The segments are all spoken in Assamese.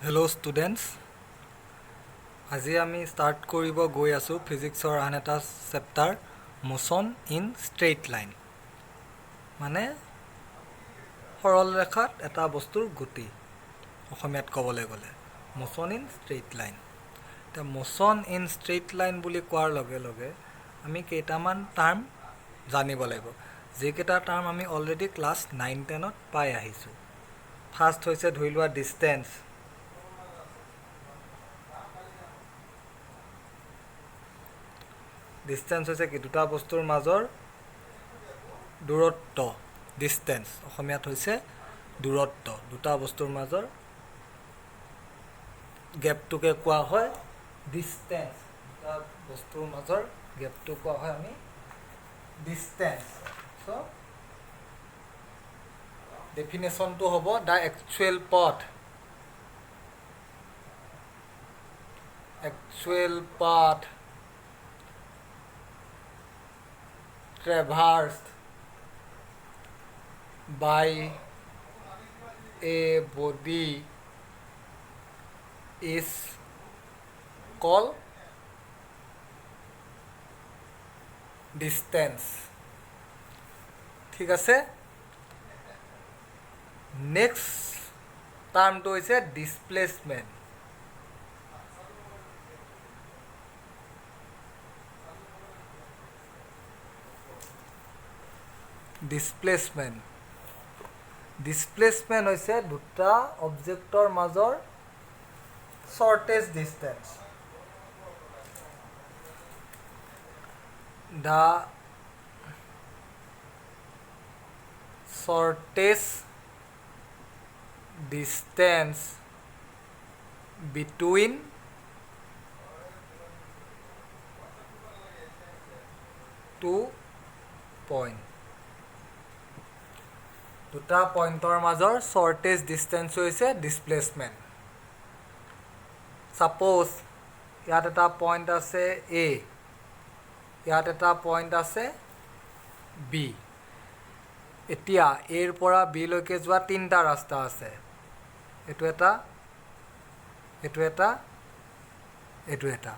হেল্ল' ষ্টুডেণ্টছ, আজি আমি ষ্টাৰ্ট কৰিব গৈ আছোঁ ফিজিক্সৰ আন এটা chapter motion in straight line, মানে সৰল ৰেখাত এটা বস্তুৰ গতি। অসমীয়াত ক'বলৈ গ'লে মোশ্যন ইন ষ্ট্ৰেইট লাইন। এতিয়া মোশ্যন ইন ষ্ট্ৰেইট লাইন বুলি কোৱাৰ লগে লগে আমি কেইটামান টাৰ্ম জানিব লাগিব, যিকেইটা টাৰ্ম আমি অলৰেডি ক্লাছ 9-10ত পাই আহিছোঁ। ফাৰ্ষ্ট হৈছে ধৰি লোৱা ডিষ্টেঞ্চ। ডিষ্টেঞ্চ হৈছে কি? দুটা বস্তুৰ মাজৰ দূৰত্ব। ডিষ্টেঞ্চ অসমীয়াত হৈছে দূৰত্ব। দুটা বস্তুৰ মাজৰ গেপটোকে কোৱা হয় ডিষ্টেঞ্চ। দুটা বস্তুৰ মাজৰ গেপটো কোৱা হয় আমি ডিষ্টেঞ্চ। চ' ডেফিনেশ্যনটো হ'ব দ্য একচুৱেল পথ। Actual path traversed by a body is called distance. ঠিক আছে, নেক্সট টাৰ্মটো হৈছে ডিছপ্লেচমেণ্ট। ডিছপ্লেচমেণ্ট ডিছপ্লেচমেণ্ট হৈছে দুটা অবজেক্টৰ মাজৰ shortest distance. The shortest distance between two point. দুটা পইণ্টৰ মাজৰ শ্বৰ্টেষ্ট ডিষ্টেঞ্চ হৈছে ডিছপ্লেচমেণ্ট। ছাপ'জ ইয়াত এটা পইণ্ট আছে এ, ইয়াত এটা পইণ্ট আছে বি। এতিয়া এৰ পৰা বিলৈকে যোৱা তিনিটা ৰাস্তা আছে। এইটো এটা, এইটো এটা, এইটো এটা।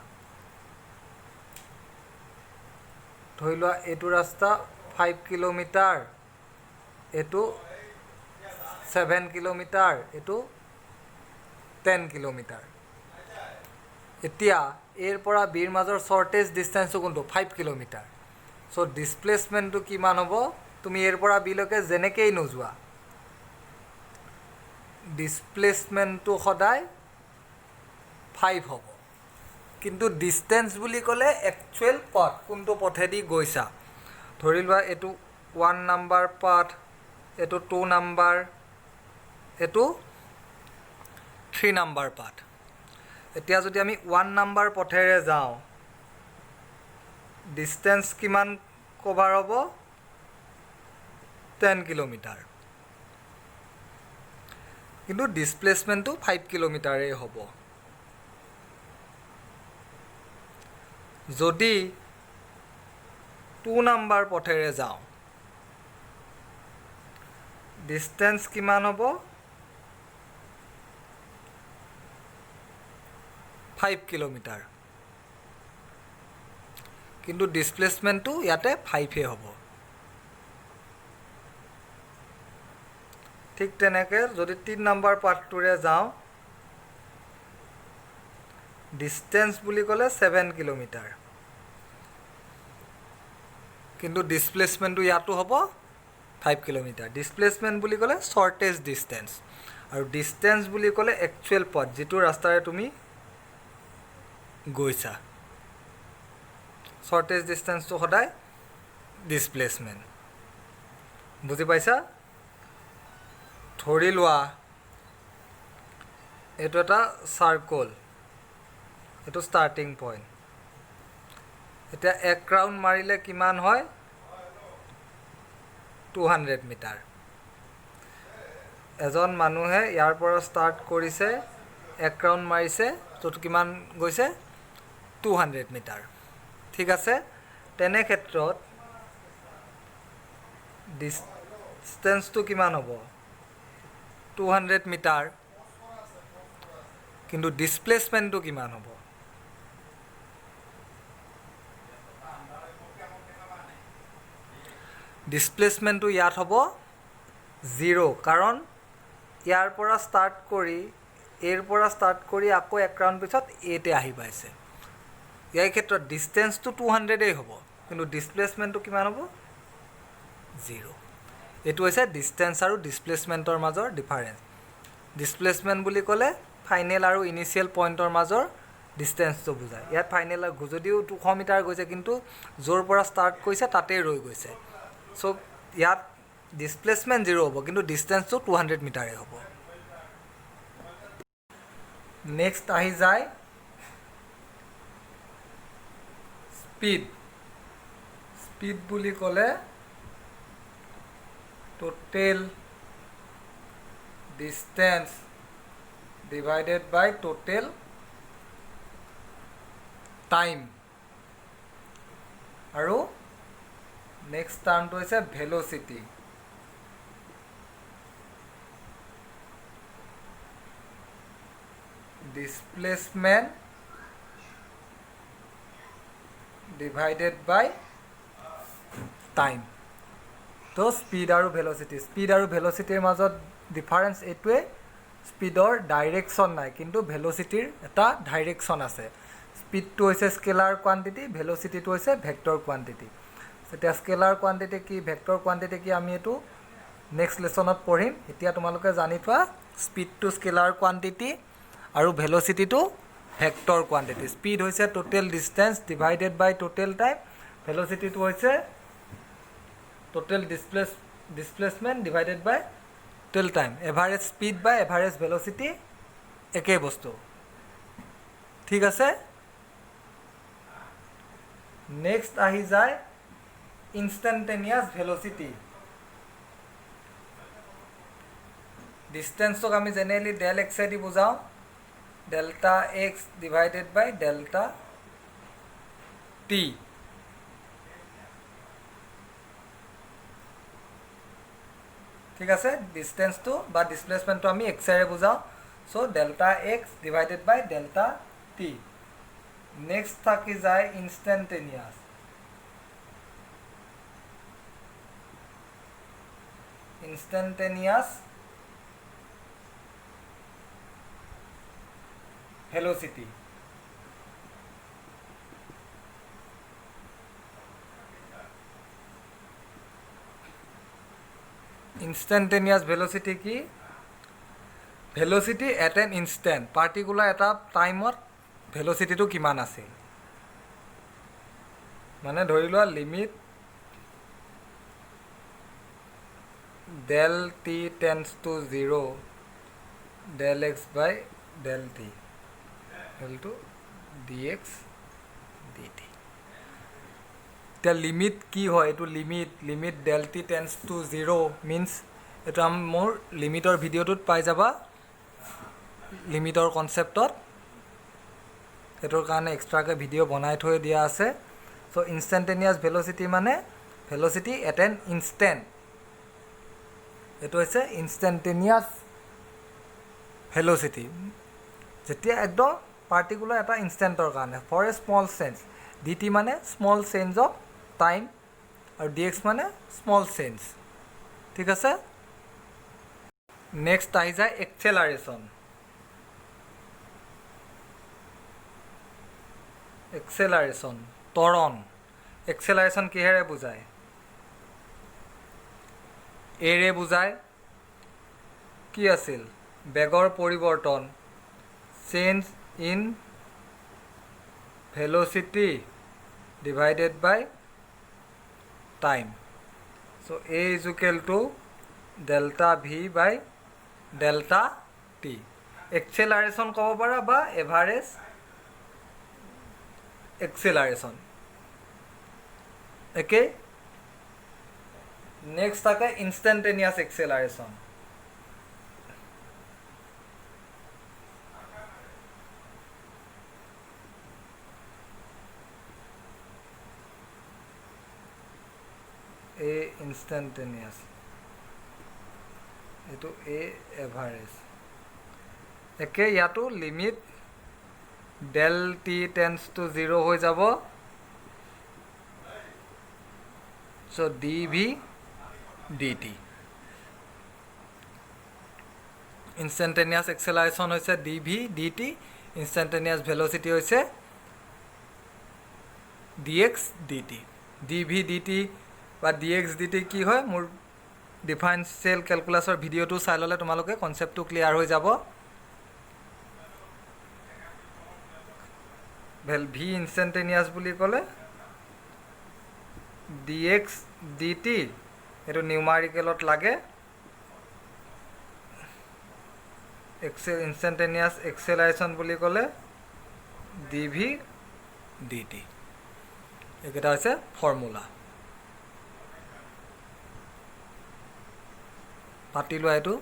ধৰি লোৱা এইটো ৰাস্তা 5 কিলোমিটাৰ, এইটো 7 কিলোমিটাৰ, এইটো 10 কিলোমিটাৰ। এতিয়া এৰ পৰা বিৰ মাজৰ শ্বৰ্টেষ্ট ডিষ্টেঞ্চটো কোনটো? 5 কিলোমিটাৰ। চ' ডিছপ্লেচমেণ্টটো কিমান হ'ব? তুমি এৰ পৰা বিলৈকে যেনেকেই নোযোৱা, ডিছপ্লেচমেণ্টটো সদায় 5 হ'ব। কিন্তু ডিষ্টেঞ্চ বুলি ক'লে একচুৱেল পথ, কোনটো পথেদি গৈছা। ধৰি লোৱা এইটো 1 নাম্বাৰ পাথ, এইটো 2 নাম্বাৰ, এইটো 3 নাম্বাৰ পাথ। এতিয়া যদি আমি 1 নাম্বাৰ পথেৰে যাওঁ, ডিষ্টেঞ্চ কিমান কভাৰ হ'ব? 10 কিলোমিটাৰ। কিন্তু ডিছপ্লেচমেণ্টটো 5 কিলোমিটাৰেই হ'ব। যদি 2 নাম্বাৰ পথেৰে যাওঁ, ডিষ্টেঞ্চ কিমান হ'ব? 5 কিলোমিটাৰ। কিন্তু ডিছপ্লেচমেণ্টটো ইয়াতে 5হে হ'ব। ঠিক তেনেকৈ যদি 3 নাম্বাৰ পাথটোৰে যাওঁ, ডিষ্টেঞ্চ বুলি ক'লে 7 কিলোমিটাৰ। কিন্তু ডিছপ্লেচমেণ্টটো ইয়াতো হ'ব 5 কিলোমিটাৰ। ডিছপ্লেচমেণ্ট বুলি ক'লে শ্বৰ্টেষ্ট ডিষ্টেঞ্চ, আৰু ডিষ্টেঞ্চ বুলি ক'লে একচুৱেল পথ, যিটো ৰাস্তাৰে তুমি গৈছা। শ্বৰ্টেষ্ট ডিষ্টেঞ্চটো সদায় ডিছপ্লেচমেণ্ট। বুজি পাইছা? ধৰি লোৱা এইটো এটা চাৰ্কল, এইটো ষ্টাৰ্টিং পইণ্ট। এতিয়া 1 ৰাউণ্ড মাৰিলে কিমান হয়? 200 মিটাৰ। এজন মানুহে ইয়াৰ পৰা ষ্টাৰ্ট কৰিছে, 1 ৰাউণ্ড মাৰিছে, ত' কিমান গৈছে? 200 মিটাৰ। ঠিক আছে, তেনে ক্ষেত্ৰত ডিষ্টেঞ্চটো কিমান হ'ব? 200 মিটাৰ কিন্তু ডিসপ্লেসমেন্টটো কিমান হ'ব ডিসপ্লেসমেন্টটো ইয়াত হ'ব 0 কাৰণ ইয়াৰ পৰা ষ্টাৰ্ট কৰি এৰ পৰা ষ্টাৰ্ট কৰি আকৌ এক ৰাউণ্ড পিছত এতে আহি পাইছে ইয়াৰ ক্ষেত্ৰত ডিসটেন্সটো 200 হ'ব কিন্তু ডিসপ্লেসমেন্টটো কিমান হ'ব 0 এটো হৈছে ডিসটেন্স আৰু ডিসপ্লেসমেন্টৰ মাজৰ ডিফাৰেন্স ডিসপ্লেসমেন্ট বুলি ক'লে ফাইনেল আৰু ইনিশিয়াল পইণ্টৰ মাজৰ ডিসটেন্সটো বুজায় ইয়াত ফাইনেল যদিও 200 মিটাৰ গৈছে কিন্তু জোৰ পৰা ষ্টাৰ্ট কৰিছে তাতেই ৰৈ গৈছে সো ইয়াত ডিসপ্লেসমেন্ট 0 হ'ব কিন্তু ডিসটেন্সটো 200 মিটাৰে হ'ব নেক্সট আহি যায় স্পীড বুলি ক'লে total distance divided by total time আৰু next টাৰ্মটো হৈছে velocity displacement divided by time তো স্পীড আৰু ভেলোচিটিৰ মাজত ডিফাৰেন্স এটোৱে স্পীডৰ ডাইৰেকশ্যন নাই কিন্তু ভেলোচিটিৰ এটা ডাইৰেকশ্যন আছে স্পীডটো হৈছে স্কেলাৰ কোৱান্টিটি ভেলোচিটিটো হৈছে ভেক্টৰ কোৱান্টিটি এতিয়া স্কেলাৰ কোৱান্টিটি কি ভেক্টৰ কোৱান্টিটি কি আমি এটো নেক্সট লেসনত পঢ়িম এতিয়া তোমালোকে জানি থোৱা স্পীডটো স্কেলাৰ কোৱান্টিটি আৰু ভেলোচিটিটো ভেক্টৰ কোৱান্টিটি স্পীড হৈছে টোটেল ডিসটেন্স ডিভাইডেড বাই টোটেল টাইম ভেলোচিটিটো হৈছে total displacement divided by total time average speed by average velocity একে বস্তু ঠিক আছে নেক্সট আহি যায় ইনস্ট্যান্টেনিয়াস ভেলোসিটি ডিসটেন্সক আমি জেনাৰেলি ডেল x দি বুজাও delta x divided by delta t ঠিক আছে ডিসটেন্সটো বা ডিসপ্লেসমেন্টটো আমি x এৰে বুজাও so delta x divided by delta t next থাকি যায় ইনস্ট্যান্টেনিয়াস ভেলোসিটি instantaneous velocity কি velocity at an instant particular এটা টাইমত velocityটো কিমান আছে মানে ধৰি লোৱা limit del t tends to 0 del x by del t equal to dx dt the limit কি হয় এটো limit del t tends to 0 means এটো আম মোৰ লিমিটৰ ভিডিওটোত পাই যাবা লিমিটৰ কনসেপ্টত এটোৰ কাৰণে এক্সট্ৰাকে ভিডিও বনাই থৈ দিয়া আছে সো ইনস্ট্যান্টেনিয়াস ভেলোসিটি মানে ভেলোসিটি এট এন ইনস্ট্যান্ট এটো হৈছে ইনস্ট্যান্টেনিয়াস ভেলোসিটি যেতিয়া একদম পার্টিকুলার এটা ইনস্ট্যান্টৰ কাৰণে for a small change dt মানে স্মল চেঞ্জ অফ টাইম আৰু dx মানে স্মল চেঞ্জ ঠিক আছে নেক্সট আহি যায় এক্সেলাৰেশন ত্বৰণ এক্সেলাৰেশন কিহেৰে বুজায় এৰে বুজায় কি আছিল বেগৰ পৰিৱৰ্তন change in velocity divided by time so a is equal to delta v by delta t acceleration কব পাৰা বা average acceleration okay next থাকে instantaneous acceleration a instantaneous এটো a average একে ইয়াতো limit del T tends to 0 হৈ যাব সো dv dt ইনষ্টেণ্টেনিয়াছ এক্সেলাৰেশ্যন হৈছে dv dt ইনষ্টেণ্টেনিয়াছ ভেল'চিটি হৈছে dx dt dv dt বা dx dt কি হয় মোৰ ডিফাৰেনচিয়েল কেলকুলাছৰ ভিডিঅ'টো চাই ল'লে তোমালোকে কনচেপ্টটো ক্লিয়াৰ হৈ যাব ভি ইনষ্টেণ্টেনিয়াছ বুলি ক'লে dx dt এইটো নিউমাৰিকেলত লাগে ইনষ্টেণ্টেনিয়াছ এক্সেলাৰেশ্যন বুলি ক'লে dv dt এইকেইটা হৈছে ফৰ্মুলা পাতি লোৱা এইটো